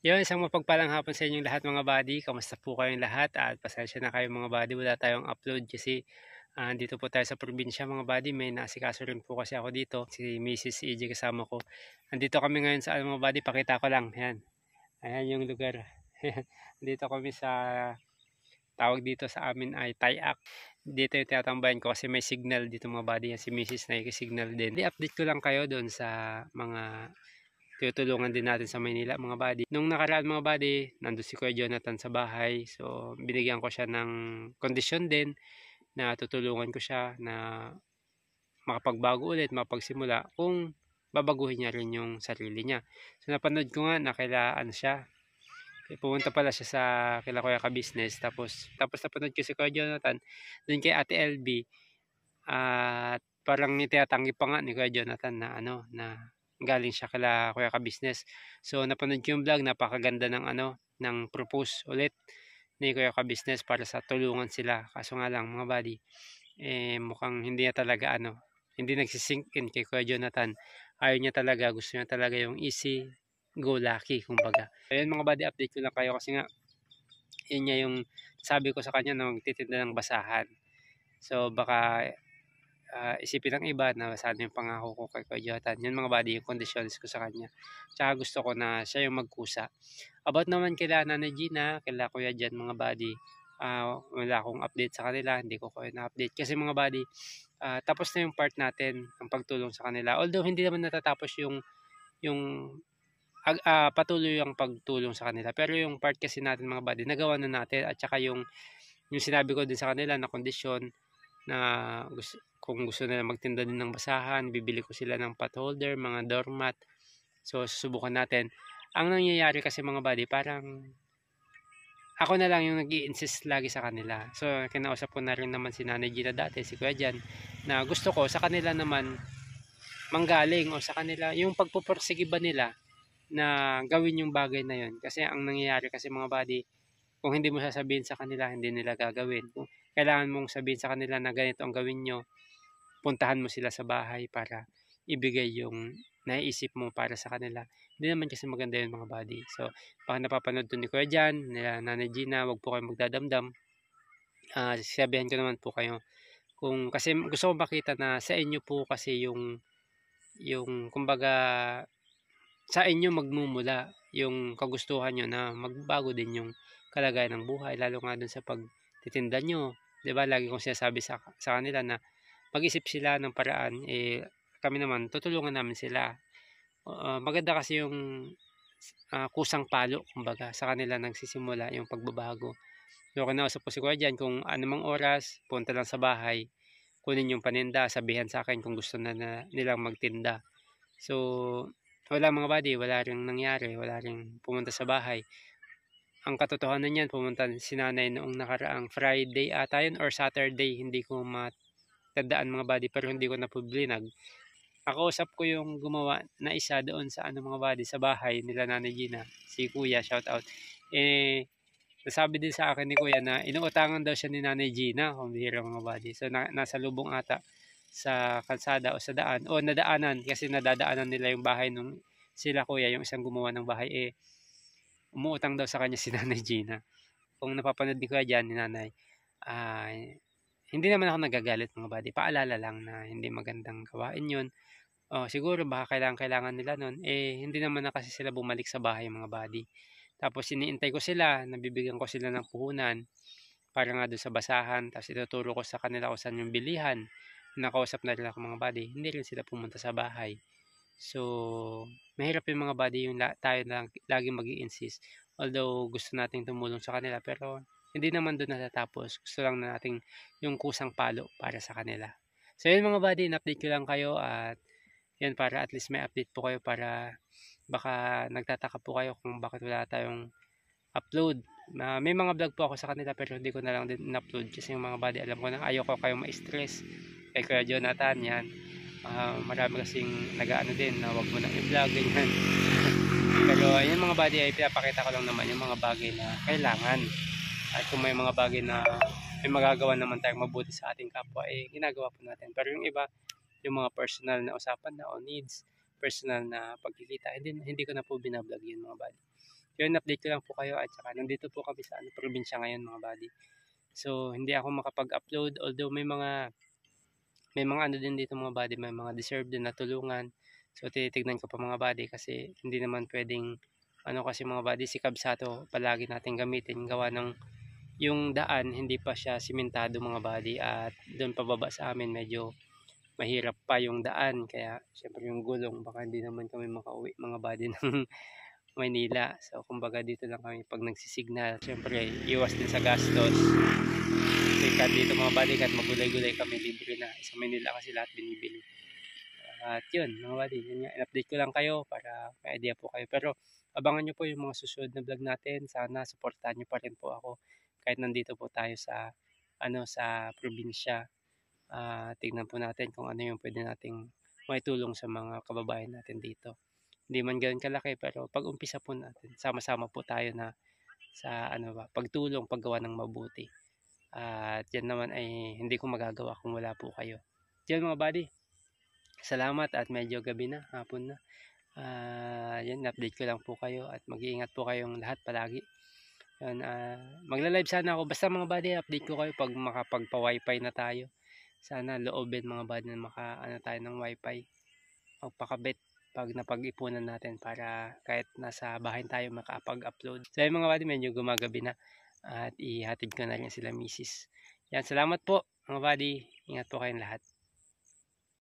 Yun, isang mapagpalang hapon sa inyong lahat mga buddy. Kamusta po kayong lahat? At pasensya na kayo mga buddy, wala tayong upload kasi dito po tayo sa probinsya mga buddy. May naasikaso rin po kasi ako dito. Si Mrs. EJ kasama ko. Andito kami ngayon sa mga buddy, pakita ko lang. Ayan, ayan yung lugar. Dito kami sa tawag dito sa amin ay Tayak. Dito yung tinatambayan ko kasi may signal dito mga buddy. Yan si Mrs. nakikisignal din. I-update ko lang kayo doon sa mga tutulungan din natin sa Maynila mga buddy. Nung nakaraan mga buddy, nandun si Kuya Jonathan sa bahay. So, binigyan ko siya ng kondisyon din na tutulungan ko siya na makapagbago ulit, mapagsimula kung babaguhin niya rin yung sarili niya. So, napanood ko nga na kailangan siya. Pumunta pala siya sa kila Kuya Ka-Business. Tapos napanood ko si Kuya Jonathan dun kay Ate LB. At parang itinatanggi pa nga ni Kuya Jonathan na na galing siya kila Kuya Ka-Business. So napanood ko yung vlog, napakaganda ng ng propose ulit ni Kuya Ka-Business para sa tulungan sila. Kaso nga lang mga buddy, mukhang hindi niya talaga hindi nagsisink in kay Kuya Jonathan. Ayaw niya talaga, gusto niya talaga yung easy go lucky kumbaga. Ayun mga buddy, update ko lang kayo kasi nga yun niya yung sabi ko sa kanya na magtitinda ng basahan. So baka isipin ng iba na sana yung pangako ko kay Kuya Jonathan. Yun mga buddy, yung conditions ko sa kanya. Tsaka gusto ko na siya yung magkusa. About naman kila Nanay Gina, kila Kuya Jan mga buddy, wala akong update sa kanila, hindi ko kayo na-update. Kasi mga buddy, tapos na yung part natin, ang pagtulong sa kanila. Although hindi naman natatapos yung patuloy ang pagtulong sa kanila. Pero yung part kasi natin mga buddy, nagawa na natin. At saka yung sinabi ko din sa kanila na kondisyon na kung gusto nila magtinda din ng basahan, bibili ko sila ng pot holder, mga doormat. So, susubukan natin. Ang nangyayari kasi mga buddy, parang ako na lang yung nag-i-insist lagi sa kanila. So, kinausap ko na rin naman si Nanay Gina dati, si Kuya Jan, na gusto ko sa kanila naman manggaling o sa kanila, yung pagpupursige ba nila na gawin yung bagay na yun. Kasi ang nangyayari kasi mga buddy, kung hindi mo sasabihin sa kanila, hindi nila gagawin. Kung kailangan mong sabihin sa kanila na ganito ang gawin nyo, puntahan mo sila sa bahay para ibigay yung naiisip mo para sa kanila. Hindi naman kasi maganda yun mga buddy. So, baka napapanood to ni Kuya Jan, nila Nanay Gina, wag po kayong magdadamdam. Sabihan ko naman po kayo. Kasi gusto ko makita na sa inyo po kasi yung kumbaga sa inyo magmumula yung kagustuhan nyo na magbago din yung kalagayan ng buhay, lalo nga dun sa pagtitinda nyo. 'Di ba? Lagi kong sinasabi sa kanila na mag-isip sila ng paraan, kami naman tutulungan namin sila. Maganda kasi yung kusang palo kumbaga sa kanila nagsisimula yung pagbabago. So kinausap ko si Kuya Jan kung anumang oras, punta lang sa bahay, kunin yung paninda, sabihan sa akin kung gusto na nilang magtinda. So wala mga buddy, wala ring nangyari, wala ring pumunta sa bahay. Ang katotohanan niyan, pumunta si nanay noong nakaraang Friday ata yun or Saturday, hindi ko matandaan mga buddy, pero hindi ko na publinag. Nakausap ko yung gumawa na isa doon sa mga buddy sa bahay nila Nanay Gina, si Kuya, shout out. Nasabi din sa akin ni Kuya na inuutangan daw siya ni Nanay Gina, kung bihira mga buddy. So nasa lubong ata sa kalsada o sa daan o nadaanan kasi nadadaanan nila yung bahay nung sila Kuya, yung isang gumawa ng bahay, umuutang daw sa kanya si Nanay Gina. Kung napapanood ni Kuya dyan, ni Nanay, hindi naman ako nagagalit mga buddy. Paalala lang na hindi magandang gawain yun. Siguro baka kailangan nila nun. Hindi naman na kasi sila bumalik sa bahay mga buddy. Tapos iniintay ko sila, nabibigyan ko sila ng puhunan para nga doon sa basahan. Tapos ituturo ko sa kanila kung saan yung bilihan. Nakausap na rin ako mga buddy. Hindi rin sila pumunta sa bahay. So, mahirap yung mga buddy yung tayo lang lagi mag-i-insist. Although gusto nating tumulong sa kanila pero hindi naman doon natatapos. Gusto lang nating yung kusang palo para sa kanila. So yun mga buddy, in-update ko lang kayo at yan para at least may update po kayo para baka nagtataka po kayo kung bakit wala tayong upload. May mga vlog po ako sa kanila pero hindi ko na lang din in-upload kasi yung mga buddy alam ko na ayaw ko kayong ma-stress. Kay Kuya Jonathan yan. Marami kasing nag-ano din na wag mo nang i-vlog ganyan. Pero yung mga bagay ay pinapakita ko lang naman yung mga bagay na kailangan. At kung may mga bagay na may magagawa naman tayong mabuti sa ating kapwa, ginagawa po natin. Pero yung iba, yung mga personal na usapan na o needs, personal na pagkikita, hindi ko na po binablog yun mga buddy. Yun, update ko lang po kayo at saka nandito po kami sa probinsya ngayon mga buddy. So hindi ako makapag-upload although may mga ano din dito mga buddy, may mga deserve din na tulungan. So titignan ko pa mga buddy kasi hindi naman pwedeng ano kasi mga buddy, si Kabsato palagi natin gamitin gawa ng yung daan hindi pa siya simentado mga buddy at doon pababa sa amin medyo mahirap pa yung daan kaya syempre yung gulong baka hindi naman kami makauwi mga buddy ng Maynila. So kumbaga dito lang kami pag nagsisignal. Syempre iwas din sa gastos. Kasi dito mga buddy kahit magulay-gulay kami libre na. Sa Maynila kasi lahat binibili. At yun mga buddy, yun nga, in-update ko lang kayo para may idea po kayo. Pero abangan nyo po yung mga susunod na vlog natin. Sana supportahan nyo pa rin po ako kahit nandito po tayo sa sa probinsya. Tignan po natin kung ano yung pwede nating maitulong sa mga kababayan natin dito. Hindi man ganoon kalaki pero pag-umpisa po natin, sama-sama po tayo na sa pagtulong, paggawa ng mabuti. At yan naman ay hindi ko magagawa kung wala po kayo. Yan mga buddy, salamat at medyo gabi na, hapon na. Yan, update ko lang po kayo at mag-iingat po kayong lahat palagi. Yan, magla-live sana ako. Basta mga buddy, update ko kayo pag makapagpa-wifi na tayo. Sana loobin mga buddy na tayo ng wifi. Magpakabit pag napag-ipunan natin para kahit nasa bahay tayo makapag-upload. So yung mga buddy, medyo gumagabi na at ihatid ko na rin sila misis. Yan, salamat po mga buddy. Ingat po kayong lahat.